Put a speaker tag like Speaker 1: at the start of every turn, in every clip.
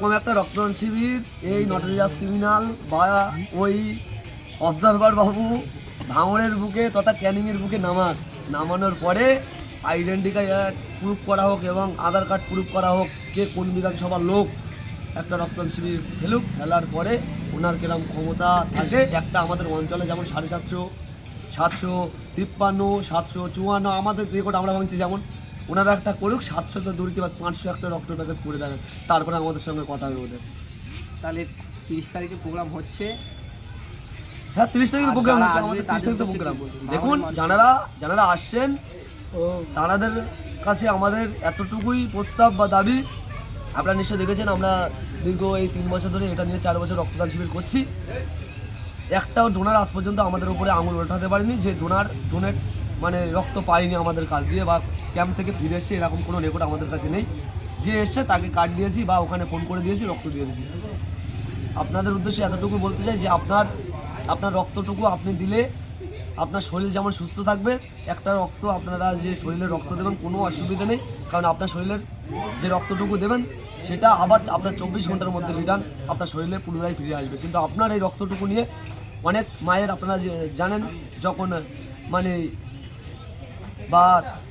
Speaker 1: এরকম একটা রক্তদান শিবির এই নটোরিয়াস ক্রিমিনাল বা ওই অবজারভার বাবু ভাঙড়ের বুকে তথা ক্যানিংয়ের বুকে নামানোর পরে আইডেন্টি কার্ড প্রুফ করা হোক এবং আধার কার্ড প্রুফ করা হোক কে কোন বিধানসভার লোক একটা রক্তদান শিবির ফেলার পরে ওনার কিরম ক্ষমতা থাকে একটা আমাদের অঞ্চলে যেমন 750, 753, 754 আমাদের রেকর্ড আমরা ভাঙছি, যেমন ওনারা একটা করুক 700 তো দূর কি 500 একটা রক্ত প্যাকেজ করে দেবেন, তারপরে আমাদের সঙ্গে কথা হবে ওদের।
Speaker 2: তাহলে 30 তারিখে প্রোগ্রাম হচ্ছে।
Speaker 1: হ্যাঁ 30 তারিখে প্রোগ্রাম
Speaker 2: যারা
Speaker 1: হচ্ছে,
Speaker 2: আসবে
Speaker 1: আমাদের 30
Speaker 2: তাদের
Speaker 1: তারিখে
Speaker 2: উদ্দেশ্যে
Speaker 1: প্রোগ্রাম।
Speaker 2: কি বলবেন?
Speaker 1: দেখুন যারা আসছেন তাদের কাছে আমাদের এতটুকুই প্রস্তাব বা দাবি, আপনারা নিশ্চয়ই দেখেছেন আমরা দীর্ঘ এই 3 বছর ধরে এটা নিয়ে 4 বছর রক্তদান শিবির করছি। একটাও ডোনার আজ পর্যন্ত আমাদের উপরে আঙুল ওঠাতে পারেনি যে ডোনেট মানে রক্ত পাইনি আমাদের কাছ দিয়ে বা ক্যাম্প থেকে ফিরে এসছে, এরকম কোনো রেকর্ড আমাদের কাছে নেই। যে এসছে তাকে কার্ড দিয়েছি বা ওখানে ফোন করে দিয়েছি, রক্ত দিয়ে দিয়েছি। আপনাদের উদ্দেশ্যে এতটুকু বলতে চাই যে আপনার রক্তটুকু আপনি দিলে আপনার শরীর যেমন সুস্থ থাকবে, একটা রক্ত আপনারা যে শরীরে রক্ত দেবেন কোনো অসুবিধা নেই, কারণ আপনার শরীরের যে রক্তটুকু দেবেন সেটা আবার আপনার 24 ঘন্টার মধ্যে রিটার্ন আপনার শরীরে পুনরায় ফিরে আসবে। কিন্তু আপনার এই রক্তটুকু নিয়ে অনেক মায়ের আপনারা যে জানেন যখন মানে বা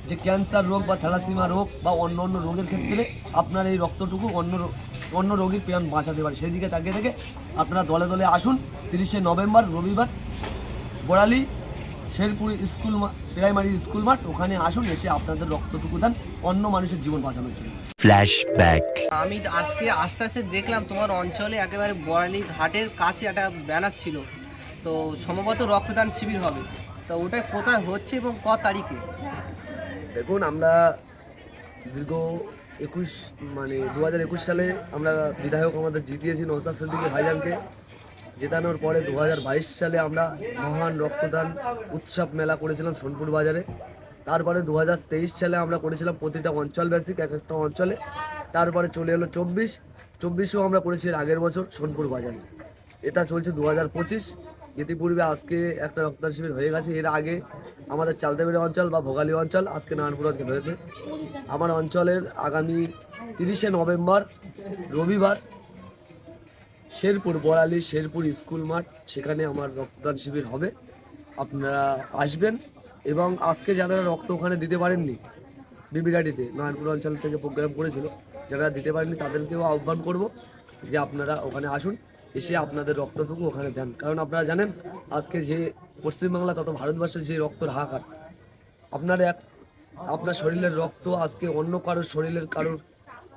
Speaker 1: যে ক্যান্সার রোগ বা থ্যালাসিমা রোগ বা অন্য অন্য রোগের ক্ষেত্রে আপনার এই রক্তটুকু অন্য রোগীর প্রাণ বাঁচাতে পারে। সেই দিকে তাকিয়ে থেকে আপনারা দলে দলে আসুন 30শে নভেম্বর রবিবার বোড়ালি শেরপুর প্রাইমারি স্কুল মাঠ, ওখানে আসুন, এসে আপনাদের রক্তটুকু দেন অন্য মানুষের জীবন বাঁচানোর জন্য।
Speaker 3: ফ্ল্যাশব্যাক।
Speaker 2: আমি আজকে আস্তে আস্তে দেখলাম তোমার অঞ্চলে একেবারে বড়ালি ঘাটের কাছে একটা ব্যানার ছিল, তো সম্ভবত রক্তদান শিবির হবে, তো ওটা কোথায় হচ্ছে এবং ক তারিখে?
Speaker 1: দেখুন আমরা দীর্ঘ 2021 সালে আমরা বিধায়ক আমাদের জিতিয়েছি নওশাদ সিদ্দিকী ভাইজানকে। জেতানোর পরে 2022 সালে আমরা মহান রক্তদান উৎসব মেলা করেছিলাম সোনপুর বাজারে। তারপরে 2023 সালে আমরা করেছিলাম প্রতিটা অঞ্চল বেসিক এক একটা অঞ্চলে। তারপরে চলে এলো 24-24ও আমরা করেছি এর আগের বছর সোনপুর বাজারে। এটা চলছে 2025। ইতিপূর্বে আজকে একটা রক্তদান শিবির হয়ে গেছে, এর আগে আমাদের চালতাবেড়ি অঞ্চল বা ভোগালী অঞ্চল, আজকে নারায়ণপুর অঞ্চল হয়েছে। আমার অঞ্চলের আগামী 30শে নভেম্বর রবিবার বোড়ালি শেরপুর স্কুল মাঠ, সেখানে আমার রক্তদান শিবির হবে। আপনারা আসবেন এবং আজকে যারা রক্ত ওখানে দিতে পারেননি বিবিঘাটিতে নারায়ণপুর অঞ্চল থেকে প্রোগ্রাম করেছিল, যারা দিতে পারেননি তাদেরকেও আহ্বান করব যে আপনারা ওখানে আসুন, এসে আপনাদের রক্তটুকু ওখানে দেন। কারণ আপনারা জানেন আজকে যে পশ্চিমবাংলা তত ভারতবর্ষের যে রক্তর হাহাকার, আপনার শরীরের রক্ত আজকে অন্য কারোর শরীরের কারোর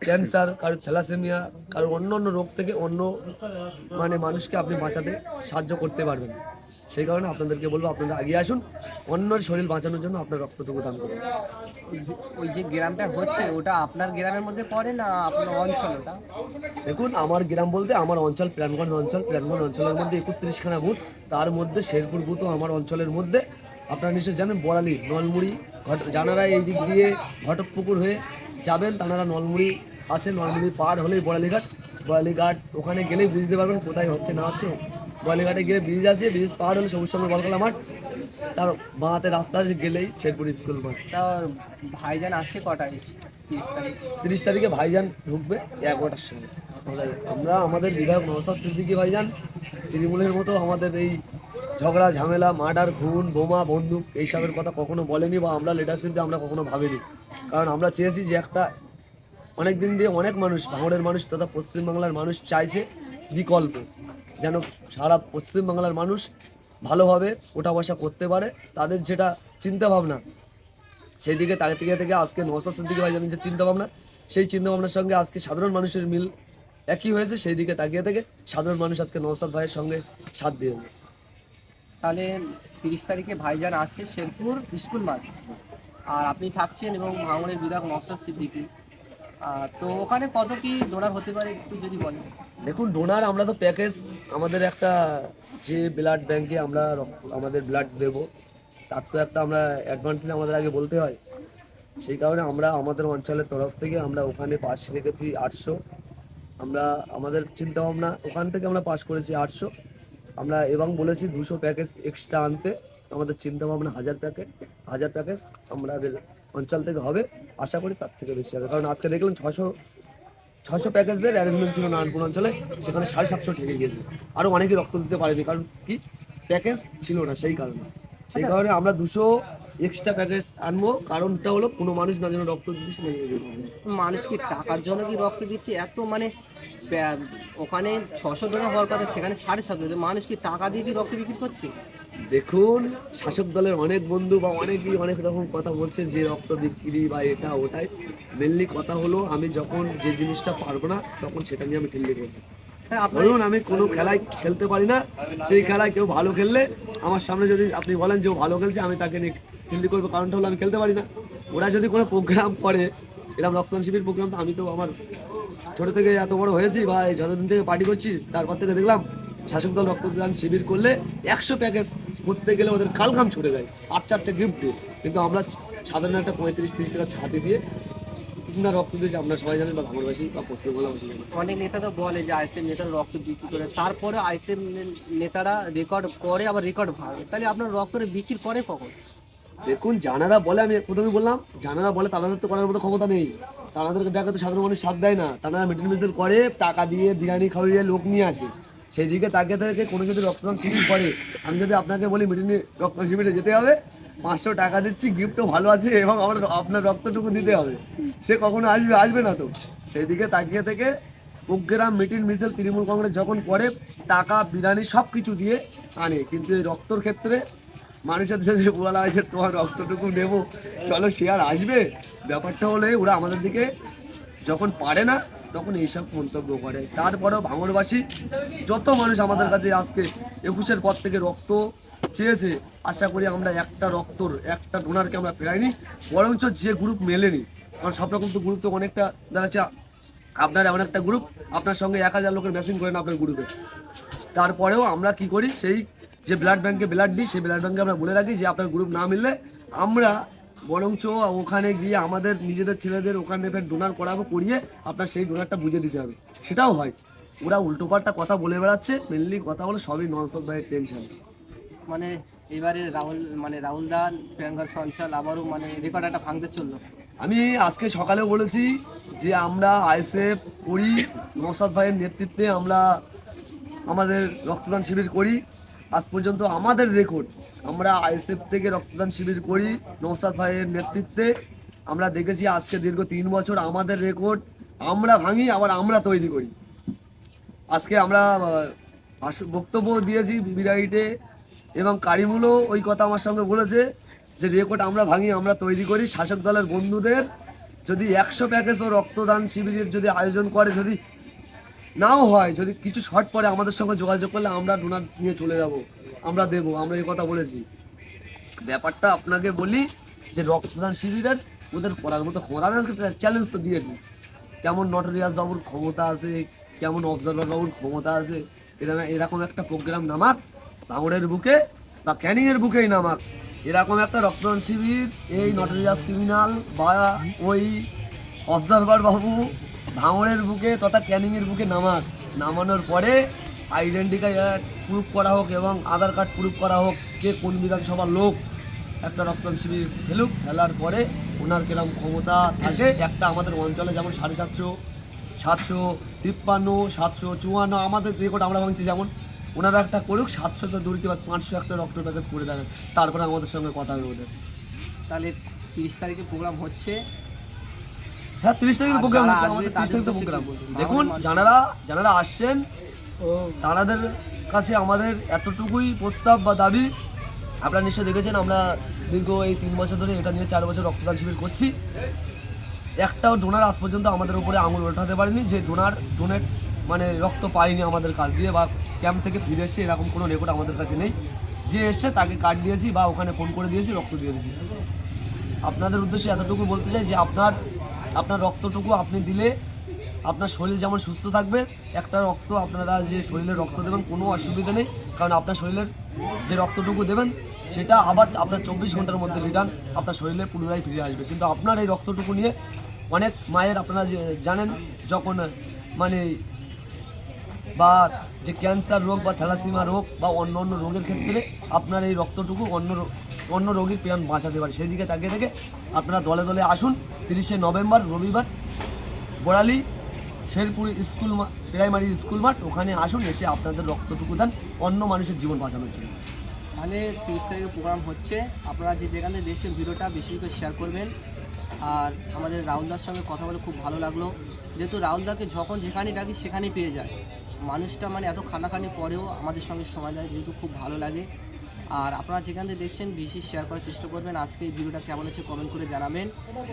Speaker 1: ক্যান্সার, কারোর থ্যালাসেমিয়া, কারোর অন্য অন্য রোগ থেকে অন্য মানুষকে আপনি বাঁচাতে সাহায্য করতে পারবেন। সেই কারণে আপনাদেরকে বলবো আপনারা এগিয়ে আসুন, অন্যের শরীর বাঁচানোর জন্য আপনার রক্তটুকু দান করুন।
Speaker 2: ওই যে গ্রামটা হচ্ছে ওটা আপনার গ্রামের মধ্যে পড়ে না আপনার অঞ্চল ওটা?
Speaker 1: দেখুন আমার গ্রাম বলতে আমার অঞ্চল প্রাণগঞ্জ অঞ্চলের মধ্যে 31খানা বুথ, তার মধ্যে শেরপুর বুথও আমার অঞ্চলের মধ্যে। আপনারা নিশ্চয়ই জানেন বড়ালি নলমুড়ি যারা এই দিক দিয়ে ঘটকপুকুর হয়ে যাবেন তারা নলমুড়ি আছে, নলমুড়ি পার হলেই বড়ালিঘাট ওখানে গেলেই বুঝতে পারবেন কোথায় হচ্ছে না হচ্ছে। বড়ালিঘাটে গিয়ে ব্রিজ আছে, ব্রিজ পার হলে সবুজ সঙ্গে বলকালা মাঠ, তার বাঁহাতে রাস্তা আছে গেলেই শেরপুর স্কুল মাঠ।
Speaker 2: তাও ভাইজান আসছে কটায়? 30 তারিখ।
Speaker 1: 30 তারিখে ভাইজান ঢুকবে 11টার সময়। আমাদের বিধায়ক নওশাদ সিদ্দিকী ভাইজান তৃণমূলের মতো আমাদের এই ঝগড়া ঝামেলা মার্ডার খুন বোমা বন্দুক এইসবের কথা কখনো বলেনি বা আমরা লিডারশিপ আমরা কখনো ভাবিনি। কারণ আমরা চেয়েছি যে অনেক দিন দিয়ে অনেক মানুষ ভাঙড়ের মানুষ তথা পশ্চিমবাংলার মানুষ চাইছে বিকল্প, যেন সারা পশ্চিমবাংলার মানুষ ভালোভাবে ওঠা বসা করতে পারে, তাদের যেটা চিন্তা ভাবনা সেই দিকে তাকিয়ে থেকে আজকে নওশাদ সিদ্দিকী ভাইজানের যে চিন্তাভাবনা, সেই চিন্তাভাবনার সঙ্গে আজকে সাধারণ মানুষের মিল একই হয়েছে। সেই দিকে তাকিয়ে থেকে সাধারণ মানুষ আজকে নওশাদ ভাইয়ের সঙ্গে সাথ দিয়ে দেবে।
Speaker 2: তাহলে 30 তারিখে ভাইজান আসছে শেরপুর স্কুল মাঠ, আর আপনি থাকছেন এবং ভাঙড়ের বিধায়ক নওশাদ সিদ্দিকী, তো ওখানে কত কি ডোনার হতে পারে একটু যদি বলেন?
Speaker 1: দেখুন ডোনার আমরা তো প্যাকেজ আমাদের একটা যে ব্লাড ব্যাংকে আমরা আমাদের ব্লাড দেব তার তো একটা আমরা অ্যাডভান্সলি আমাদের আগে বলতে হয়। সেই কারণে আমরা আমাদের অঞ্চলের তরফ থেকে আমরা ওখানে পাস রেখেছি 800। আমরা আমাদের চিন্তাভাবনা ওখান থেকে আমরা পাস করেছি 800। আমরা এবং বলেছি 200 প্যাকেজ এক্সট্রা আনতে। আমাদের চিন্তাভাবনা 1000 প্যাকেজ আমাদের অঞ্চল থেকে হবে, আশা করি তার থেকে বেশি হবে। কারণ আজকে দেখলেন 600 প্যাকেজের অ্যারেঞ্জমেন্ট ছিল নারায়ণপুর অঞ্চলে, সেখানে 750 ঠেকে গিয়েছে। আরও অনেকে রক্ত দিতে পারেনি, কারণ কি প্যাকেজ ছিল না, সেই কারণে আমরা 200 এক্সট্রা প্যাকেজ আনবো। কারণটা হলো কোনো মানুষ না যেন রক্ত দিতে সে নেমে যেতে হবে।
Speaker 2: মানুষ কি টাকার জন্য কি রক্ত দিচ্ছে এত মানে ওখানে 600 ডলার হওয়ার কথা, সেখানে 750, মানুষ কি টাকা দিয়ে কি রক্ত বিক্রি করছে?
Speaker 1: দেখুন, শাসক দলের অনেক বন্ধু বা অনেকেই অনেক রকম কথা বলছে যে রক্ত বিক্রি বা এটা ওটাই। মেনলি কথা হলো আমি যখন যে জিনিসটা পারবো না তখন সেটা নিয়ে আমি ঠেল্লি করবো।
Speaker 2: হ্যাঁ,
Speaker 1: ধরুন আমি কোনো খেলায় খেলতে পারি না, সেই খেলায় কেউ ভালো খেললে আমার সামনে যদি আপনি বলেন যে ও ভালো খেলছে, আমি তাকে নিয়ে ঠেল্লি করবো। কারণটা হলো আমি খেলতে পারি না। ওরা যদি কোনো প্রোগ্রাম করে, এরকম রক্তদান শিবির প্রোগ্রাম, তো আমি তো আমার ছোটো থেকে এত বড় হয়েছি বা এই যতদিন থেকে পার্টি করছি, তারপর থেকে দেখলাম শাসক দল রক্তদান শিবির করলে 100 প্যাকেজ করতে গেলে ওদের কালঘাম ছুটে যায়, আচ্ছা গিফট দিয়ে। কিন্তু আমরা সাধারণ একটা 35-30 টাকা ছাতি দিয়ে না রক্ত দিয়েছি, আপনারা সবাই জানেন বা ভাঙড়বাসী বা পশ্চিমবাংলাবাসী জানেন।
Speaker 2: অনেক নেতা তো বলে যে আইএসএফ নেতারা রক্ত বিক্রি করে, তারপরে আইএসএফ নেতারা রেকর্ড করে, আবার রেকর্ড ভাঙে। তাহলে আপনার রক্তটা বিক্রি করে কখন?
Speaker 1: দেখুন, জানারা বলে, আমি প্রথমে বললাম জানারা বলে, তাদের তো করার মতো ক্ষমতা নেই। তাদেরকে দেখা তো সাধারণ মানুষ সাথ দেয় না। তারা মিটিং মিছিল করে, টাকা দিয়ে বিরিয়ানি খাওয়িয়ে লোক নিয়ে আসে। সেই দিকে তাকিয়ে থেকে কোনো যদি রক্তদান শিবির করে, আমি যদি আপনাকে বলি মিটিং রক্তদান শিবিরে যেতে হবে, 500 টাকা দিচ্ছি, গিফটও ভালো আছে এবং আপনার রক্তটুকু দিতে হবে, সে কখনো আসবে না। তো সেই দিকে তাকিয়ে থেকে প্রোগ্রাম মিটিং মিছিল তৃণমূল কংগ্রেস যখন করে, টাকা বিরিয়ানি সব কিছু দিয়ে আনে। কিন্তু এই রক্তর ক্ষেত্রে মানুষের যদি বলা হয়েছে তোমার রক্তটুকু নেবো, চলো সে আর আসবে? ব্যাপারটা হলে ওরা আমাদের দিকে যখন পারে না তখন এইসব মন্তব্য করে। তারপরেও ভাঙড়বাসী যত মানুষ আমাদের কাছে আজকে 21-এর পর থেকে রক্ত চেয়েছে, আশা করি আমরা একটা ডোনারকে আমরা ফেরাইনি, বরঞ্চ যে গ্রুপ মেলেনি, কারণ সব রকম তো গ্রুপ তো অনেকটা দেখা যাচ্ছে। আপনার এমন একটা গ্রুপ, আপনার সঙ্গে 1000 লোকের ম্যাচিং করেন আপনার গ্রুপে, তারপরেও আমরা কি করি, সেই যে ব্লাড ব্যাংকে ব্লাড দিই, সেই ব্লাড ব্যাংকে আমরা বলে রাখি যে আপনার গ্রুপ না মিললে আমরা বরঞ্চ ওখানে গিয়ে আমাদের নিজেদের ছেলেদের ওখানে ফের ডোনার করিয়ে আপনার সেই ডোনারটা বুঝে দিতে হবে। সেটাও হয়। ওরা উল্টোপাল্টা কথা বলে বেড়াচ্ছে, মেনলি কথা হলো সবই নওশাদ ভাইয়ের টেনশন।
Speaker 2: মানে এবারে রাহুল দান প্রিয়াঙ্কা সঞ্চাল আবারও রেকর্ড একটা ভাঙতে চললো।
Speaker 1: আমি আজকে সকালেও বলেছি যে আমরা আইএসএফ করি, নওশাদ ভাইয়ের নেতৃত্বে আমরা আমাদের রক্তদান শিবির করি। আজ পর্যন্ত আমাদের রেকর্ড, আমরা আইএসএফ থেকে রক্তদান শিবির করি নওশাদ ভাইয়ের নেতৃত্বে। আমরা দেখেছি আজকে দীর্ঘ 3 বছর আমাদের রেকর্ড আমরা ভাঙি, আবার আমরা তৈরি করি। আজকে আমরা বক্তব্য দিয়েছি বিরাইটে, এবং কারিমুলও ওই কথা আমার সঙ্গে বলেছে যে রেকর্ড আমরা ভাঙি, আমরা তৈরি করি। শাসক দলের বন্ধুদের যদি 100 প্যাকেজও রক্তদান শিবিরের যদি আয়োজন করে, যদি নাও হয়, যদি কিছু শর্ট পরে আমাদের সঙ্গে যোগাযোগ করলে আমরা ডোনার নিয়ে চলে যাব, আমরা দেবো, আমরা এই কথা বলেছি। ব্যাপারটা আপনাকে বলি যে রক্তদান শিবিরের ওদের করার মতো ক্ষমতা, আমি আজকে চ্যালেঞ্জ তো দিয়েছি, কেমন নটোরিয়াস বাবুর ক্ষমতা আছে, কেমন অবজারভার বাবুর ক্ষমতা আছে, এরকম একটা প্রোগ্রাম নামাক ভাঙড়ের বুকে বা ক্যানিংয়ের বুকেই নামাক, এরকম একটা রক্তদান শিবির এই নটোরিয়াস ক্রিমিনাল বা ওই অবজারভার বাবু ভাঙড়ের বুকে তথা ক্যানিংয়ের বুকে নামানোর পরে আইডেন্টি কার্ড প্রুফ করা হোক এবং আধার কার্ড প্রুফ করা হোক, কে কোন বিধানসভার লোক। একটা রক্তদান শিবির ফেলার পরে ওনার কিরম ক্ষমতা থাকে, একটা আমাদের অঞ্চলে যেমন 750, 753, 754 আমাদের রেকর্ড আমরা ভাঙছি, যেমন ওনারা একটা করুক, 700 তো দূর কি 500 একটা রক্ত প্যাকেজ করে দেবেন, তারপরে আমাদের সঙ্গে কথা হবে ওদের।
Speaker 2: তাহলে 30 তারিখে প্রোগ্রাম হচ্ছে।
Speaker 1: হ্যাঁ, 30 তারিখের প্রোগ্রাম হচ্ছে, আমাদের 30 তারিখ তো প্রোগ্রাম। দেখুন, যারা আসছেন তাদের কাছে আমাদের এতটুকুই প্রস্তাব বা দাবি, আপনারা নিশ্চয়ই দেখেছেন আমরা দীর্ঘ এই 3 বছর ধরে এটা নিয়ে 4 বছর রক্তদান শিবির করছি। একটাও ডোনার আজ পর্যন্ত আমাদের উপরে আঙুল ওঠাতে পারেনি যে ডোনেট রক্ত পাইনি আমাদের কাছ দিয়ে বা ক্যাম্প থেকে ফিরে এসছে, এরকম কোনো রেকর্ড আমাদের কাছে নেই। যে এসছে তাকে কার্ড দিয়েছি বা ওখানে ফোন করে দিয়েছি, রক্ত দিয়ে দিয়েছি। আপনাদের উদ্দেশ্যে এতটুকু বলতে চাই যে আপনার রক্তটুকু আপনি দিলে আপনার শরীর যেমন সুস্থ থাকবে, একটা রক্ত আপনারা যে শরীরে রক্ত দেবেন কোনো অসুবিধা নেই, কারণ আপনার শরীরের যে রক্তটুকু দেবেন সেটা আবার আপনার 24 ঘন্টার মধ্যে রিটার্ন আপনার শরীরে পুনরায় ফিরে আসবে। কিন্তু আপনার এই রক্তটুকু নিয়ে অনেক মায়ের, আপনারা জানেন, যখন বা যে ক্যান্সার রোগ বা থ্যালাসিমা রোগ বা অন্য রোগের ক্ষেত্রে আপনার এই রক্তটুকু অন্য রোগীর প্রাণ বাঁচাতে পারে। সেই দিকে তাকিয়ে থেকে আপনারা দলে দলে আসুন। 30শে নভেম্বর রবিবার বড়ালি শেরপুর প্রাইমারি স্কুল মাঠ, ওখানে আসুন, এসে আপনাদের রক্তটুকু দেন অন্য মানুষের জীবন বাঁচানোর জন্য।
Speaker 2: তাহলে 30 তারিখে প্রোগ্রাম হচ্ছে, আপনারা যে যেখানে দেখছেন ভিডিওটা বেশি করে শেয়ার করবেন। আর আমাদের রাহুলদার সঙ্গে কথা বলে খুব ভালো লাগলো, যেহেতু রাহুলদাকে যখন যেখানে ডাকি সেখানেই পেয়ে যায়। মানুষটা মানে এত খানাখানি পরেও আমাদের সঙ্গে সময় দেয়, যেহেতু খুব ভালো লাগে। আর আপনারা যেখান থেকে দেখছেন বেশি শেয়ার করার চেষ্টা করবেন। আজকে এই ভিডিওটা কেমন হচ্ছে কমেন্ট করে জানাবেন।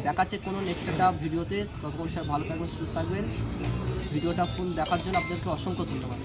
Speaker 2: দেখাচ্ছে কোনো নেক্সট একটা ভিডিওতে, ততক্ষণ সবাই ভালো থাকবেন, সুস্থ থাকবেন। ভিডিওটা ফুল দেখার জন্য আপনাদেরকে অসংখ্য ধন্যবাদ।